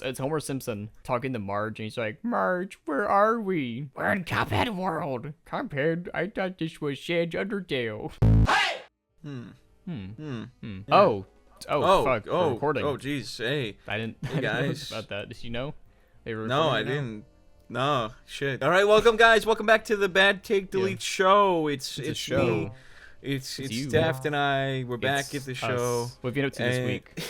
It's Homer Simpson talking to Marge, and he's like, Marge, where are we? We're in Cuphead World. Cuphead, I thought this was Sans Undertale. Yeah. Oh, fuck, we're recording. Oh, jeez, hey. I didn't Hey, know guys. about that. Did you know? They were No, I recording right now? didn't. No, shit. All right, welcome, guys. Welcome back to the Bad Take Delete show. It's a show. me. It's you. Daft and I. We're back It's at the us. show. What have you been up to this And- week?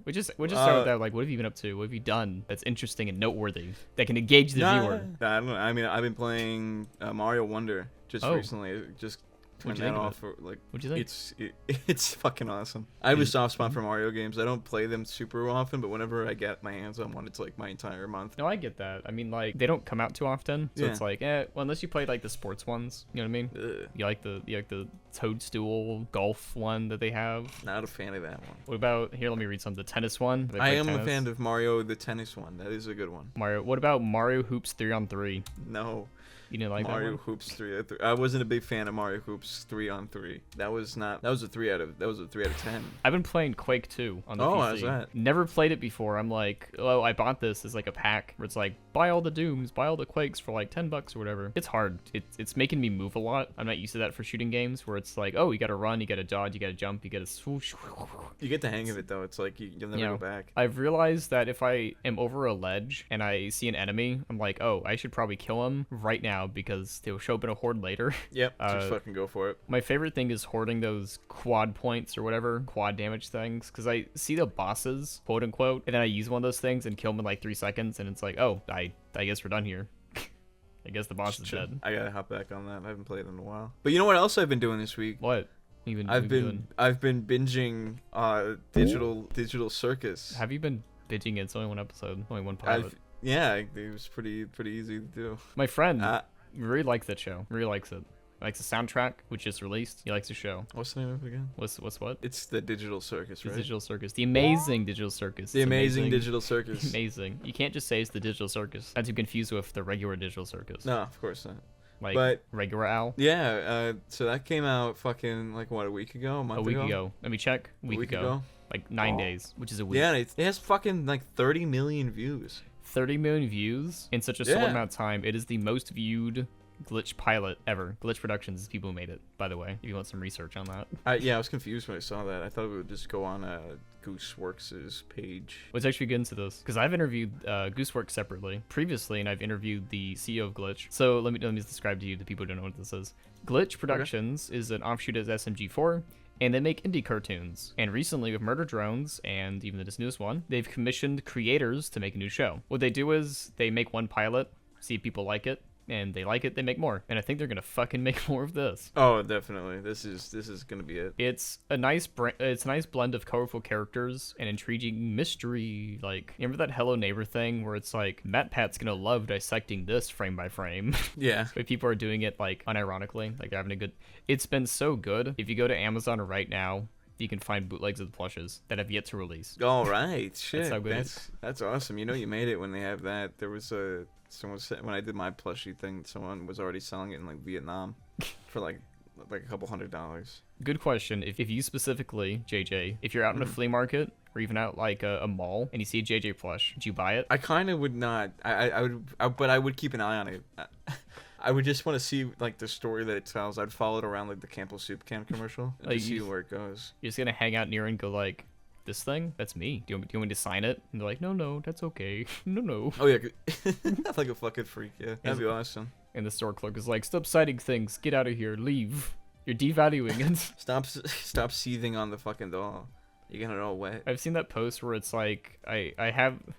We'll just start with that. Like, what have you been up to? What have you done that's interesting and noteworthy that can engage the viewer? I don't know. I mean, I've been playing Mario Wonder just recently. It just turned What'd you that think of off. For, like, What'd you think? It's fucking awesome. I have a soft spot for Mario games. I don't play them super often, but whenever I get my hands on one, it's like my entire month. No, I get that. I mean, like, they don't come out too often, so Yeah. it's like, well, unless you play like the sports ones, you know what I mean? Ugh, You like the Toadstool golf one that they have. not a fan of that one. What about here? Let me read some. The tennis one. They I play am a tennis. fan of Mario the tennis one. That is a good one. Mario. What about Mario Hoops 3-on-3? No. You didn't like Mario that one? Hoops 3. I wasn't a big fan of Mario Hoops 3-on-3. That was a 3 out of 10. I've been playing Quake 2 on the Oh, PC. how's that? Never played it before. I'm like, oh, I bought this as like a pack where it's like, buy all the Dooms, buy all the Quakes for like $10 or whatever. It's hard. It's making me move a lot. I'm not used to that for shooting games where it's like, oh, you gotta run, you gotta dodge, you gotta jump, you gotta swoosh. You get the hang of it though. It's like you'll never go back. I've realized that if I am over a ledge and I see an enemy, I'm like, oh, I should probably kill him right now because they'll show up in a horde later. Yep. Just fucking go for it. My favorite thing is hoarding those quad points or whatever, quad damage things, because I see the bosses, quote unquote, and then I use one of those things and kill them in like 3 seconds, and it's like, oh, I guess we're done here. I guess the boss is dead. I gotta hop back on that. I haven't played in a while. But you know what else I've been doing this week? What? I've been binging Digital Circus. Have you been binging it? It's only one episode, only one pilot. Yeah, it was pretty easy to do. My friend really likes that show. Really likes it. Likes the soundtrack, which just released. He likes the show. What's the name of it again? What's what? It's the Digital Circus, The right? Digital Circus. The Amazing Digital Circus. The It's Amazing Digital Circus. Amazing. You can't just say it's the Digital Circus. Not to be confused with the regular Digital Circus. No, of course not. Like but- regular owl. Yeah, so that came out fucking like what, a week ago, a month A week ago. Let me check. A week ago. Like 9 days, which is a week. Yeah, it has fucking like 30 million views. 30 million views in such a short amount of time. It is the most viewed Glitch pilot ever. Glitch Productions is people who made it, by the way, if you want some research on that. I was confused when I saw that. I thought it would just go on Gooseworks' page. Let's actually get into this, because I've interviewed Gooseworks separately previously, and I've interviewed the CEO of Glitch. So let me describe to you, the people who don't know what this is. Glitch Productions is an offshoot of SMG4, and they make indie cartoons. And recently, with Murder Drones, and even this newest one, they've commissioned creators to make a new show. What they do is, they make one pilot, see if people like it, and they like it, they make more. And I think they're gonna fucking make more of this. Oh, definitely. This is gonna be it. It's a nice blend of colorful characters and intriguing mystery. Like, remember that Hello Neighbor thing where it's like, MatPat's gonna love dissecting this frame by frame. Yeah. But people are doing it like unironically, like they're having a good. It's been so good. If you go to Amazon right now, you can find bootlegs of the plushes that have yet to release. All right. Shit. That's how good That's awesome. You know, you made it when they have that. There was someone said when I did my plushie thing, someone was already selling it in like Vietnam for like a couple $100. Good question. If you specifically, JJ, if you're out in a flea market or even out like a mall and you see a JJ plush, would you buy it? I kind of would not. I would, but I would keep an eye on it. I would just want to see like the story that it tells. I'd follow it around like the Campbell Soup Can commercial and Like, just see where it goes. You're just gonna hang out near and go like, this thing? That's me. Do you want me to sign it? And they're like, no, that's okay. No. Oh yeah, like a fucking freak. Yeah, that'd be awesome. And the store clerk is like, stop citing things. Get out of here. Leave. You're devaluing it. Stop seething on the fucking doll. You're getting it all wet. I've seen that post where it's like, I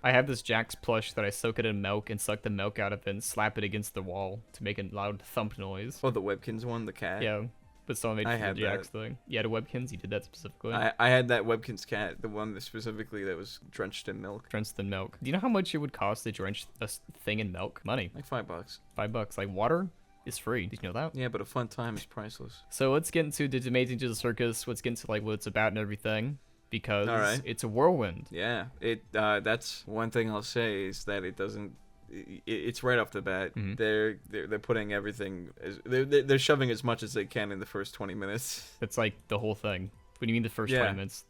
have this Jax plush that I soak it in milk and suck the milk out of it and slap it against the wall to make a loud thump noise. Oh, the Webkins one, the cat. Yeah. But someone made I it for had the Jax that. thing. You had a Webkins? You did that specifically? I had that Webkins cat, the one that specifically that was drenched in milk. Drenched in milk. Do you know how much it would cost to drench a thing in milk? Money. Like $5. $5. Like water is free. Did you know that? Yeah, but a fun time is priceless. So let's get into the Amazing Digital Circus. Let's get into like what it's about and everything. Because Alright. it's a whirlwind. Yeah, that's one thing I'll say is that it doesn't. It's right off the bat. Mm-hmm. They're putting everything. They're shoving as much as they can in the first 20 minutes. It's like the whole thing. What do you mean the first Yeah. 20 minutes?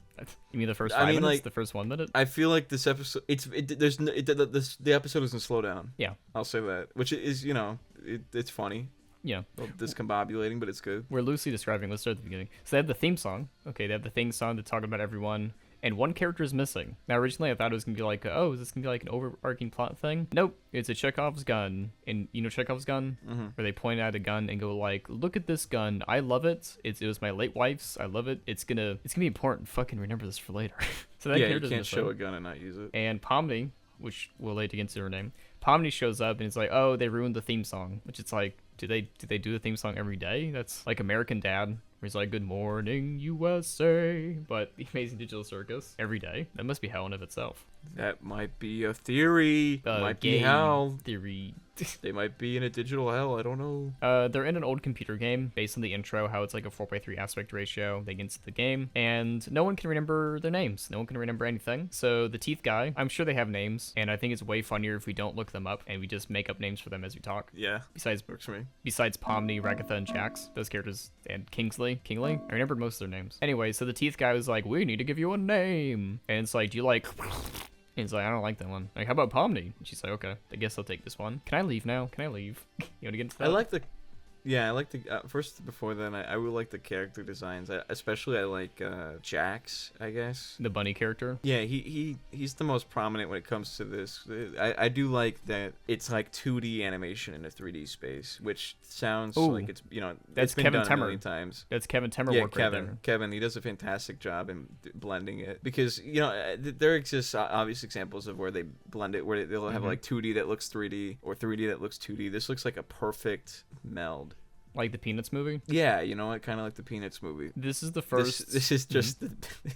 You mean the first I 5 mean, minutes? like, The first 1 minute? I feel like this episode, the episode doesn't slow down. Yeah. I'll say that, which is, it's funny. Yeah. A little discombobulating, but it's good. We're loosely describing. Let's start at the beginning. So they have the theme song. Okay, they have the theme song to talk about everyone. And one character is missing. Now, originally I thought it was going to be like, oh, is this going to be like an overarching plot thing? Nope. It's a Chekhov's gun. And you know Chekhov's gun? Mm-hmm. Where they point at a gun and go like, look at this gun. I love it. It was my late wife's. I love it. It's gonna be important. Fucking remember this for later. So that Yeah, you character's can't missing. show a gun and not use it. And Pomni, which we'll later get to her name, Pomni shows up and it's like, oh, they ruined the theme song. Which it's like, do they do the theme song every day? That's like American Dad, where he's like, good morning, USA. But the Amazing Digital Circus every day. That must be hell in of itself. That might be a theory. Might be Game hell. theory. They might be in a digital hell. I don't know. They're in an old computer game based on the intro, how it's like a 4:3 aspect ratio. They get into the game, and no one can remember their names. No one can remember anything. So the teeth guy, I'm sure they have names, and I think it's way funnier if we don't look them up and we just make up names for them as we talk. Yeah. Besides Works for me. Pomni, Ragatha, and Jax, those characters, and Kingley, I remembered most of their names. Anyway, so the teeth guy was like, we need to give you a name. And it's like, do you like... And he's like, I don't like that one. Like, how about Pomni? And she's like, okay, I guess I'll take this one. Can I leave now? Can I leave? You want to get into that? I like the first before then I would like the character designs. I like Jax, I guess. The bunny character. Yeah, he's the most prominent when it comes to this. I do like that it's like 2D animation in a 3D space, which sounds like it's that's it's been Kevin done Temmer. a million times. That's Kevin Temmer Yeah, work right there. Kevin, he does a fantastic job in blending it because there exists obvious examples of where they blend it, where they'll have like 2D that looks 3D or 3D that looks 2D. This looks like a perfect meld. Like the Peanuts movie? Yeah, kind of like the Peanuts movie. This is the first... This is just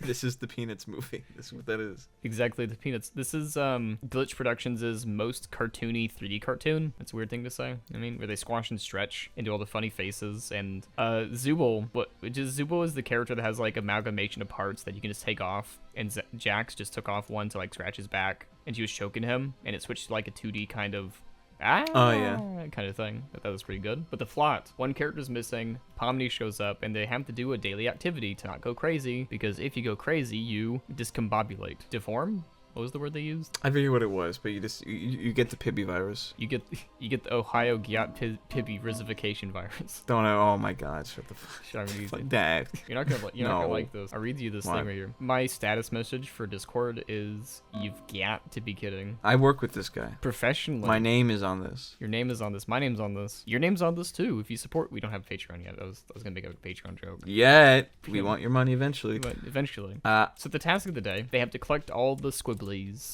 this is the Peanuts movie. This is what that is. Exactly, the Peanuts. This is Glitch Productions' most cartoony 3D cartoon. That's a weird thing to say. I mean, where they squash and stretch and do all the funny faces. And Zubul, Zubul is the character that has like amalgamation of parts that you can just take off. And Jax just took off one to like scratch his back. And she was choking him. And it switched to like a 2D kind of... kind of thing. That was pretty good. But the plot, one character's missing, Pomni shows up, and they have to do a daily activity to not go crazy, because if you go crazy, you discombobulate. Deform? What was the word they used? I forget what it was, but you get the Pibby virus. You get the Ohio Gyat Pibby risification virus. Don't know. Oh my God! Shut the fuck that. You're not gonna like this. I'll read you this thing right here. My status message for Discord is, "You've got to be kidding." I work with this guy professionally. My name is on this. Your name is on this. My name's on this. Your name's on this too. If you support, we don't have a Patreon yet. I was gonna make a Patreon joke. Yet we want your money eventually. But eventually. So the task of the day, they have to collect all the squigglies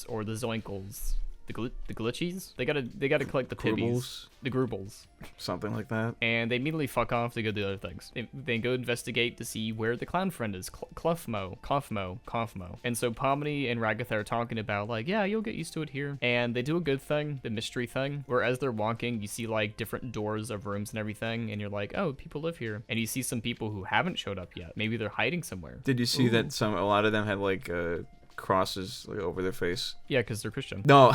or the zoinkles, the glitchies. They gotta collect the pibbies, the grubbles, something like that. And they immediately fuck off to go do other things. They go investigate to see where the clown friend is, Clothmo. And so Pomni and Ragatha are talking about like, yeah, you'll get used to it here. And they do a good thing, the mystery thing, where as they're walking, you see like different doors of rooms and everything, and you're like, oh, people live here. And you see some people who haven't showed up yet. Maybe they're hiding somewhere. Did you see that a lot of them had like crosses like over their face? Yeah, because they're Christian. No,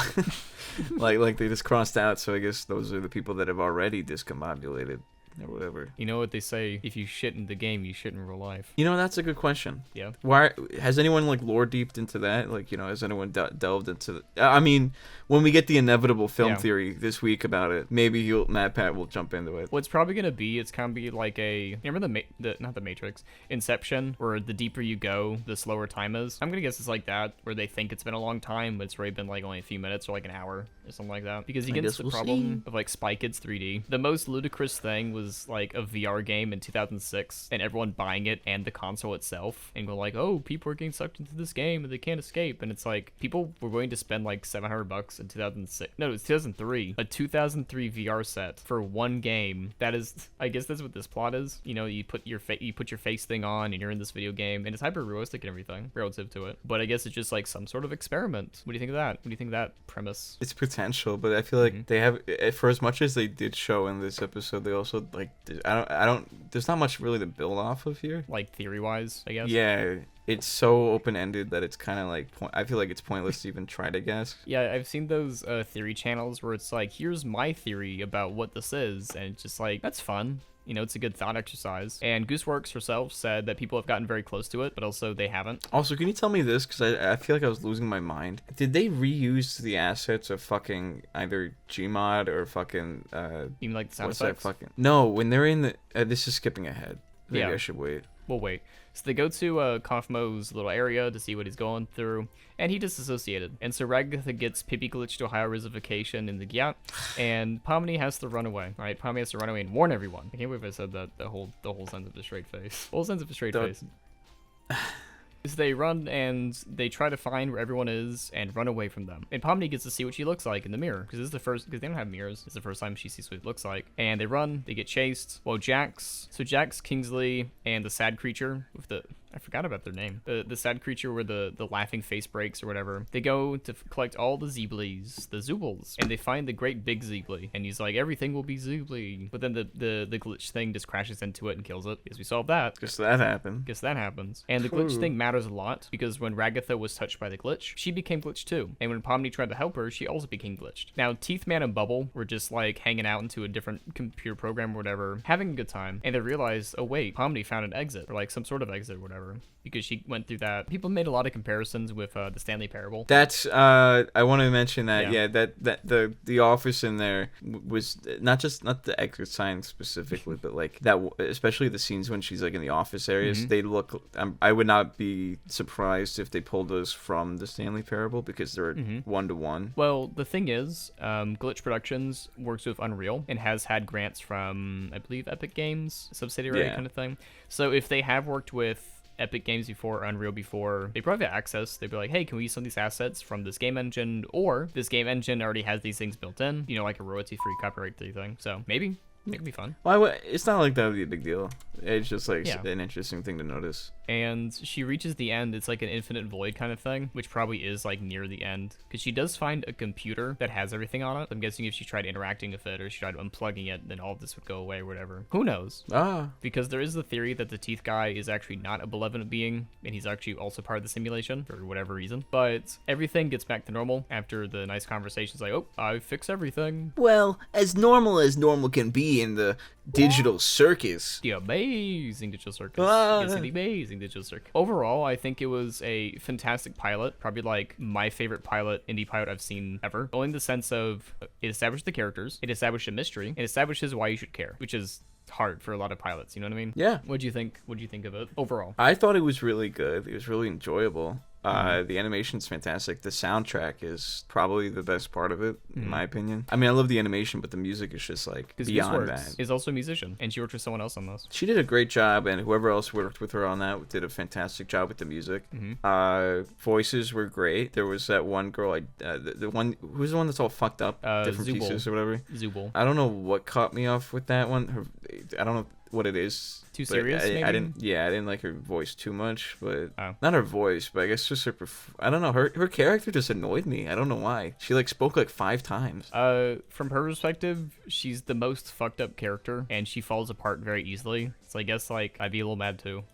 like they just crossed out. So I guess those are the people that have already discombobulated or whatever. You know what they say? If you shit in the game, you shit in real life. That's a good question. Yeah. Why has anyone like lore deeped into that? Like, has anyone delved into? I mean, when we get the inevitable film theory this week about it, maybe Pat will jump into it. Well, it's probably gonna be. It's gonna be like remember not the Matrix, Inception, where the deeper you go, the slower time is. I'm gonna guess it's like that, where they think it's been a long time, but it's really been like only a few minutes or like an hour or something like that. Because you get into the problem of like Spy Kids 3D. The most ludicrous thing was like a VR game in 2006 and everyone buying it and the console itself and go like, oh, people are getting sucked into this game and they can't escape. And it's like, people were willing to spend like $700 in 2006. No, it was 2003. A 2003 VR set for one game. That is, I guess that's what this plot is. You put your face thing on and you're in this video game and it's hyper realistic and everything relative to it. But I guess it's just like some sort of experiment. What do you think of that? What do you think of that premise? It's potential, but I feel like they have, for as much as they did show in this episode, they also like, I don't there's not much really to build off of here, like theory wise, I guess. Yeah, it's so open-ended that it's kind of like I feel like it's pointless to even try to guess. Yeah, I've seen those theory channels where it's like, here's my theory about what this is, and it's just like, that's fun. You know, it's a good thought exercise. And Gooseworks herself said that people have gotten very close to it, but also they haven't. Also, can you tell me this? Because I feel like I was losing my mind. Did they reuse the assets of fucking either Gmod or fucking... You mean like the sound what's effects? that fucking... No, when they're in the... this is skipping ahead. Maybe Yeah. I should wait. We'll wait. So they go to Kaufmo's little area to see what he's going through, and he disassociated. And so Ragatha gets Pippi glitched to a higher resolution in the Gyat, and Pomni has to run away. All right, Pomni has to run away and warn everyone. I can't believe I said that. The whole sense of a straight face. Whole sense of a straight face. So they run and they try to find where everyone is and run away from them. And Pomni gets to see what she looks like in the mirror, because this is the first, because they don't have mirrors. It's the first time she sees what it looks like. And they run, they get chased. Well, Jax, Kingsley, and the sad creature with the, I forgot about their name. The sad creature where the laughing face breaks or whatever. They go to collect all the Zeeblies, the Zoobles, and they find the great big Zeebly. And he's like, everything will be Zeebly. But then the glitch thing just crashes into it and kills it. Because we solved that. Guess that happened. And the glitch thing matters a lot, because when Ragatha was touched by the glitch, she became glitched too. And when Pomni tried to help her, she also became glitched. Now, Teethman and Bubble were just like hanging out into a different computer program or whatever, having a good time. And they realized, oh wait, Pomni found an exit, or like some sort of exit or whatever, because she went through that. People made a lot of comparisons with the Stanley Parable. That's I want to mention that Yeah. that the office in there was not the exit sign specifically, but like that, especially the scenes when she's like in the office areas, they look. I would not be surprised if they pulled those from the Stanley Parable, because they're 1-to-1. Well, the thing is, Glitch Productions works with Unreal and has had grants from, I believe, Epic Games, subsidiary kind of thing. So if they have worked with Epic Games before, or Unreal before, they probably have access. They'd be like, hey, can we use some of these assets from this game engine? Or this game engine already has these things built in, you know, like a royalty-free, copyright-free thing. So maybe it could be fun. Well, it's not like that would be a big deal. It's just like Yeah. an interesting thing to notice. And she reaches the end. It's like an infinite void kind of thing, which probably is like near the end, because she does find a computer that has everything on it. I'm guessing if she tried interacting with it, or she tried unplugging it, then all of this would go away or whatever. Who knows? Because there is the theory that the teeth guy is actually not a malevolent being, and he's actually also part of the simulation for whatever reason. But everything gets back to normal after the nice conversations, like, oh, I fix everything. Well, as normal can be in the digital circus. The Amazing Digital Circus. Yes, the Amazing Digital Circus. Overall, I think it was a fantastic pilot. Probably like my favorite indie pilot I've seen ever. Only in the sense of it established the characters, it established a mystery, it establishes why you should care, which is hard for a lot of pilots. You know what I mean? Yeah. What'd you think? What'd you think of it overall? I thought it was really good. It was really enjoyable. The animation's fantastic. The soundtrack is probably the best part of it, in my opinion. I mean, I love the animation, but the music is just like beyond that. Is also a musician, and she worked with someone else on this. She did a great job, and whoever else worked with her on that did a fantastic job with the music. Voices were great. There was that one girl, the one who's the one that's all fucked up, different Zooble. pieces or whatever. Zooble. I don't know what caught me off with that one. I don't know what it is. Too but serious, maybe? I didn't like her voice too much, but Oh. not her voice, but I guess just her. I don't know. Her character just annoyed me. I don't know why. She like spoke like 5 times. From her perspective, she's the most fucked up character, and she falls apart very easily. So I guess like I'd be a little mad too.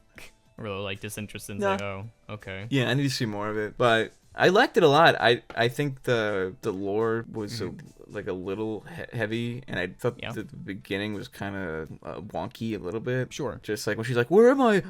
Really like disinterested and say, oh, okay. Yeah, I need to see more of it, but I liked it a lot. I think the lore was like a little heavy, and I thought the beginning was kind of wonky a little bit. Sure. Just like when she's like, "Where am I?"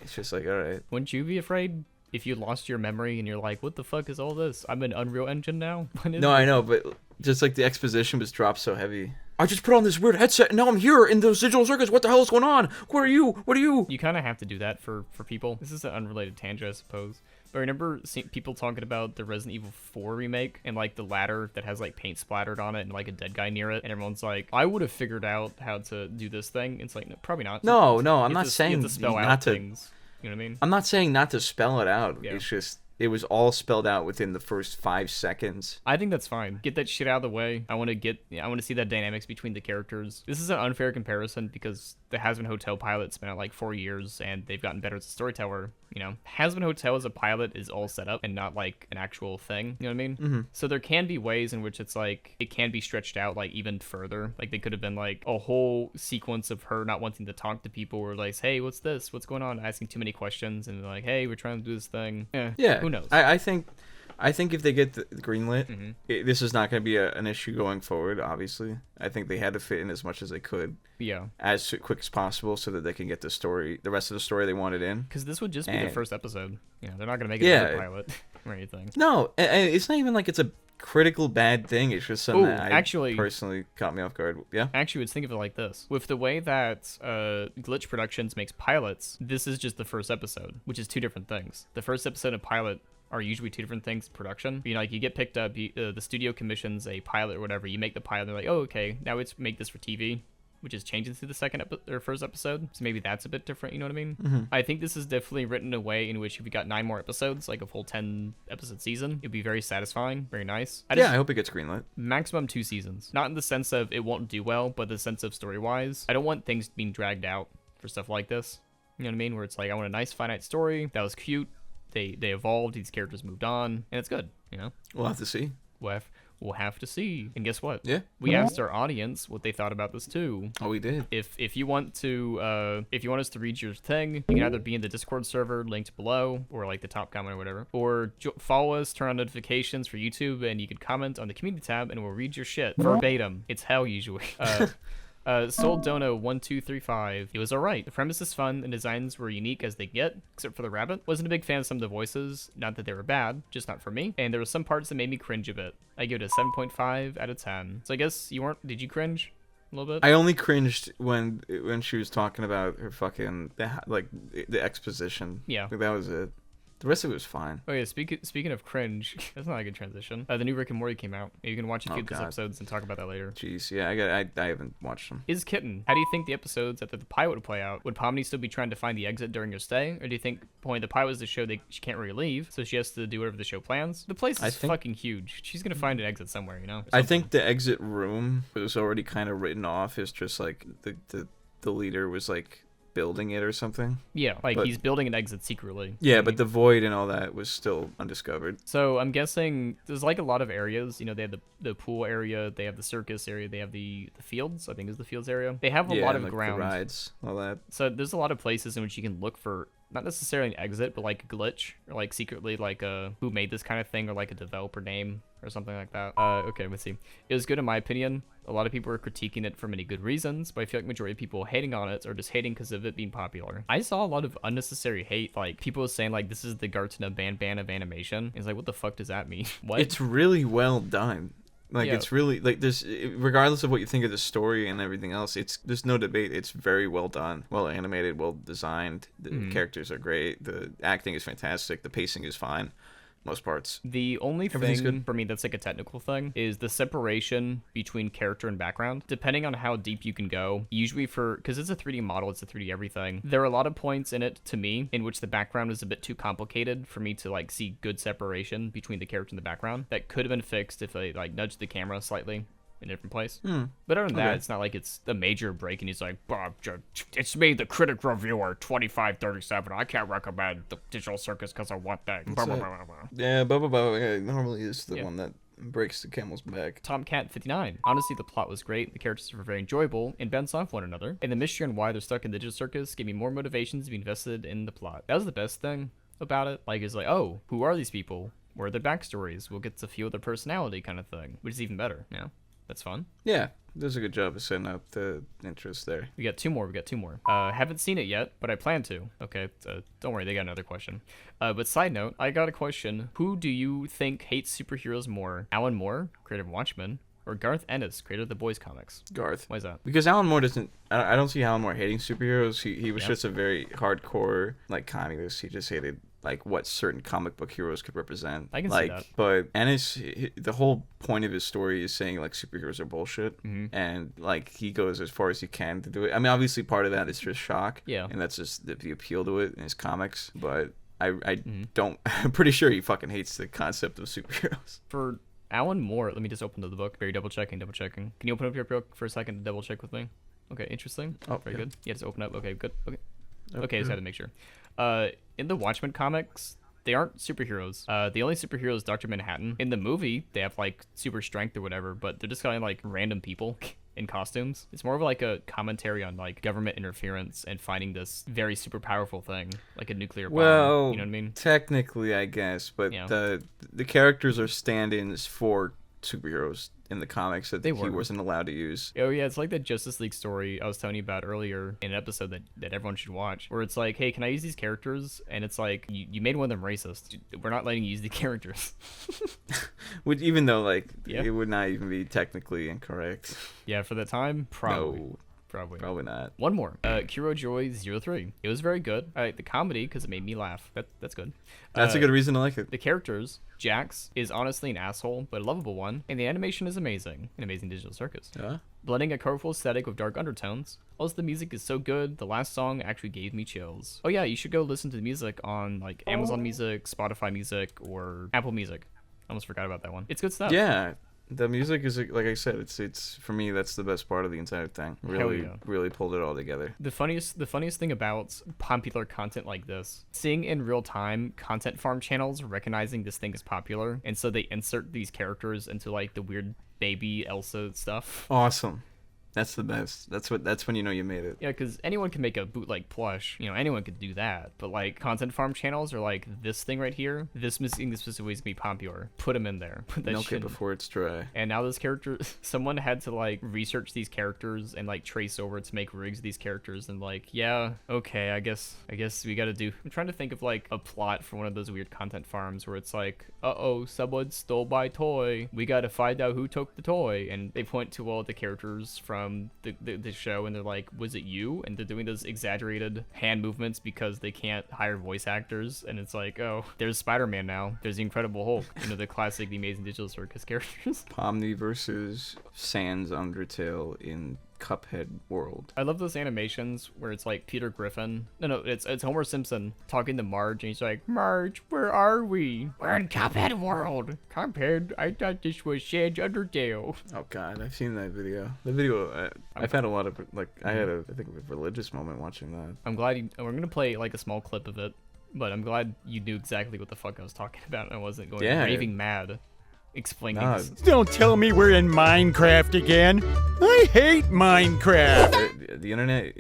It's just like, all right. Wouldn't you be afraid if you lost your memory and you're like, what the fuck is all this? I'm in Unreal Engine now? No, I know, but just like the exposition was dropped so heavy. I just put on this weird headset, and now I'm here in the digital circus. What the hell is going on? Where are you? What are you? You kind of have to do that for people. This is an unrelated tangent, I suppose. But I remember seeing people talking about the Resident Evil 4 remake and like the ladder that has like paint splattered on it and like a dead guy near it, and everyone's like, I would have figured out how to do this thing. It's like, no, probably not. No, I'm not saying you have to spell out things. You know what I mean? I'm not saying not to spell it out. Yeah. It's just it was all spelled out within the first 5 seconds. I think that's fine. Get that shit out of the way. I want to see that dynamics between the characters. This is an unfair comparison because the Hazbin Hotel pilot's been out like 4 years and they've gotten better as a storyteller. You know, Hazbin Hotel as a pilot is all set up and not like an actual thing. You know what I mean? Mm-hmm. So there can be ways in which it's like it can be stretched out like even further. Like they could have been like a whole sequence of her not wanting to talk to people, or like, hey, what's this? What's going on? Asking too many questions, and like, hey, we're trying to do this thing. Yeah. Who knows? I think I think if they get the greenlit, Mm-hmm. this is not going to be an issue going forward. Obviously, I think they had to fit in as much as they could, Yeah. as quick as possible, so that they can get the rest of the story they wanted in. Because this would just be the And- first episode. You know, they're not gonna make it Yeah. a pilot or anything. No, and it's not even like it's a critical bad thing. It's just something Ooh, that actually- personally caught me off guard. Yeah. Actually, let's think of it like this: with the way that Glitch Productions makes pilots, this is just the first episode, which is two different things. The first episode and pilot are usually two different things. Production, you know, like you get picked up, the studio commissions a pilot or whatever. You make the pilot, they're like, oh, okay, now let's make this for TV. Which is changing to the first episode, so maybe that's a bit different. You know what I mean? Mm-hmm. I think this is definitely written in a way in which if we got 9 more episodes, like a full 10 episode season, it'd be very satisfying, very nice. I hope it gets greenlit. Maximum 2 seasons, not in the sense of it won't do well, but the sense of story wise. I don't want things being dragged out for stuff like this. You know what I mean? Where it's like I want a nice finite story that was cute. They evolved. These characters moved on, and it's good. You know? We'll have to see. We'll have to see. And guess what? Yeah. We asked our audience what they thought about this too. Oh, we did. If you want us to read your thing, you can either be in the Discord server linked below, or like the top comment or whatever, or follow us, turn on notifications for YouTube, and you can comment on the community tab, and we'll read your shit verbatim. It's hell usually. Soldono1235. It was alright. The premise is fun, and designs were unique as they get, except for the rabbit. Wasn't a big fan of some of the voices, not that they were bad, just not for me. And there were some parts that made me cringe a bit. I give it a 7.5 out of 10. So I guess did you cringe a little bit? I only cringed when she was talking about her fucking the exposition. Yeah. That was it. The rest of it was fine. Oh yeah, speaking of cringe, that's not a good transition. The new Rick and Morty came out. You can watch a few of those God. episodes and talk about that later. Jeez, yeah, I haven't watched them. Is Kitten. How do you think the episodes after the pilot would play out? Would Pomni still be trying to find the exit during her stay? Or do you think the point of the pilot is to show that she can't really leave, so she has to do whatever the show plans? The place is fucking huge. She's gonna find an exit somewhere, you know? I think the exit room was already kind of written off as just like the leader was like building it or something. Yeah, like he's building an exit secretly. Yeah, but the void and all that was still undiscovered. So I'm guessing there's like a lot of areas. You know, they have the pool area, they have the circus area, they have the fields. I think is the fields area. They have a lot of like ground. The rides, all that. So there's a lot of places in which you can look for not necessarily an exit, but like a glitch or like secretly like who made this kind of thing or like a developer name or something like that. Okay, let's see. It was good in my opinion. A lot of people are critiquing it for many good reasons, but I feel like majority of people hating on it are just hating because of it being popular. I saw a lot of unnecessary hate, like people saying like this is the Gartna ban of animation. It's like what the fuck does that mean? What? It's really well done. Like it's really like this, regardless of what you think of the story and everything else, there's no debate. It's very well done, well animated, well designed. The characters are great. The acting is fantastic. The pacing is fine. Most parts. The only thing for me that's like a technical thing is the separation between character and background. Depending on how deep you can go, usually because it's a 3D model, it's a 3D everything. There are a lot of points in it to me in which the background is a bit too complicated for me to like see good separation between the character and the background. That could have been fixed if they like nudged the camera slightly in a different place. But other than that, it's not like it's a major break and he's like, Bob, it's me, the critic reviewer 2537. I can't recommend the Digital Circus because I want that. Yeah, Bubba normally is the one that breaks the camel's back. Tomcat59. Honestly, the plot was great, the characters were very enjoyable, and bounce off one another, and the mystery on why they're stuck in the Digital Circus gave me more motivations to be invested in the plot. That was the best thing about it. Like, it's like, oh, who are these people? Where are their backstories? We'll get to feel their personality kind of thing, which is even better, you know? That's fun. Yeah, does a good job of setting up the interest there. We got two more. Haven't seen it yet, but I plan to. Okay, don't worry, they got another question. But side note, I got a question. Who do you think hates superheroes more? Alan Moore, creator of Watchmen, or Garth Ennis, creator of the Boys comics? Garth. Why is that? Because Alan Moore doesn't... I don't see Alan Moore hating superheroes. He was just a very hardcore, like, communist. He just hated like what certain comic book heroes could represent. I can like, see that. But Ennis, the whole point of his story is saying like superheroes are bullshit, and like he goes as far as he can to do it. I mean, obviously part of that is just shock, and that's just the appeal to it in his comics. But I don't. I'm pretty sure he fucking hates the concept of superheroes. For Alan Moore, let me just open the book. Very double checking. Can you open up your book for a second to double check with me? Okay, interesting. Oh, very good. Yeah, just open up. Okay, good. Okay, just had to make sure. In the Watchmen comics, they aren't superheroes. The only superhero is Dr. Manhattan. In the movie, they have like super strength or whatever, but they're just kind of like random people. in costumes. It's more of like a commentary on like government interference and finding this very super powerful thing, like a nuclear bomb. Well, You know what I mean? technically, I guess, but Yeah. the characters are stand-ins for superheroes in the comics that They he were. wasn't allowed to use. Oh yeah, it's like the Justice League story I was telling you about earlier in an episode that everyone should watch, where it's like, hey, can I use these characters? And it's like, you made one of them racist. We're not letting you use the characters. Which, even though like Yeah. it would not even be technically incorrect. Yeah, for the time, probably. No, Probably. not. One more. Kiro Joy 03. It was very good. I like the comedy because it made me laugh. That's good. That's a good reason to like it. The characters, Jax is honestly an asshole, but a lovable one, and the animation is amazing. An Amazing Digital Circus. Yeah. Blending a colorful aesthetic with dark undertones. Also, the music is so good. The last song actually gave me chills. Oh yeah, you should go listen to the music on like Amazon Music, Spotify Music, or Apple Music. I almost forgot about that one. It's good stuff. Yeah. The music is, like I said, it's for me, that's the best part of the entire thing. Really, yeah. really pulled it all together. The funniest thing about popular content like this, seeing in real time content farm channels recognizing this thing is popular, and so they insert these characters into like the weird baby Elsa stuff. Awesome. That's the best. That's when you know you made it. Yeah, because anyone can make a bootleg plush. You know, anyone could do that. But like content farm channels are like this thing right here. This missing this specific way is gonna be popular. Put them in there. Put that Milk shit it in. before it's dry. And now this character, someone had to like research these characters and like trace over to make rigs of these characters, and like, yeah, okay, I guess we gotta do. I'm trying to think of like a plot for one of those weird content farms where it's like, someone stole my toy. We gotta find out who took the toy, and they point to all the characters from the show, and they're like, was it you? And they're doing those exaggerated hand movements because they can't hire voice actors, and it's like, oh, there's Spider-Man now. There's the Incredible Hulk. You know, the classic, the Amazing Digital Circus characters. Pomni versus Sans Undertale in Cuphead world. I love those animations where it's like Peter Griffin. No, it's Homer Simpson talking to Marge, and he's like, Marge, where are we? We're in Cuphead world. Cuphead, I thought this was Sans Undertale. Oh god, I've seen that video. The video, I've had a lot of like, I had I think a religious moment watching that. I'm glad we're gonna play like a small clip of it, but I'm glad you knew exactly what the fuck I was talking about, and I wasn't going raving mad explaining this. Don't tell me we're in Minecraft again. I hate Minecraft. The internet,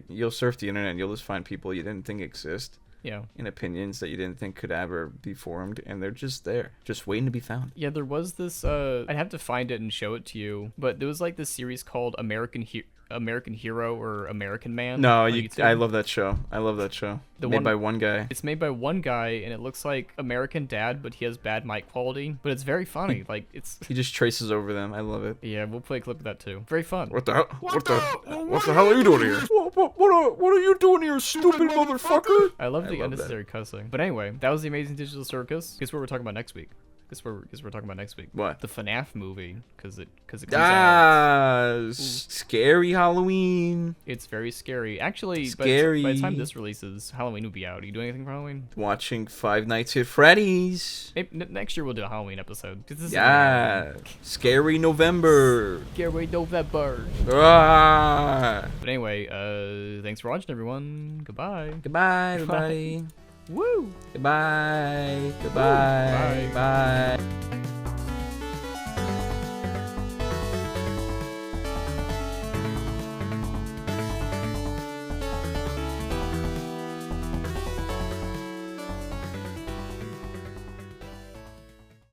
you'll surf the internet and you'll just find people you didn't think exist. Yeah. And opinions that you didn't think could ever be formed, and they're just there, just waiting to be found. Yeah, there was this, I'd have to find it and show it to you, but there was like this series called American Hero or American Man. No, on YouTube. I love that show. I love that show. Made by one guy. It's made by one guy, and it looks like American Dad, but he has bad mic quality. But it's very funny. Like it's. He just traces over them. I love it. Yeah, we'll play a clip of that too. Very fun. What the hell? What the hell are you doing here? What are you doing here, stupid motherfucker? I love the unnecessary cussing. But anyway, that was the Amazing Digital Circus. Guess what we're talking about next week? Guess we're talking about next week. What? The FNAF movie, because it comes out. Scary Halloween. It's very scary. Actually, Scary. By the time this releases, Halloween will be out. Are you doing anything for Halloween? Watching Five Nights at Freddy's. Maybe, next year we'll do a Halloween episode. Yeah. Scary November. Scary November. Ah. But anyway, thanks for watching, everyone. Goodbye. Goodbye, everybody. Woo. Goodbye. Goodbye. Bye. Bye.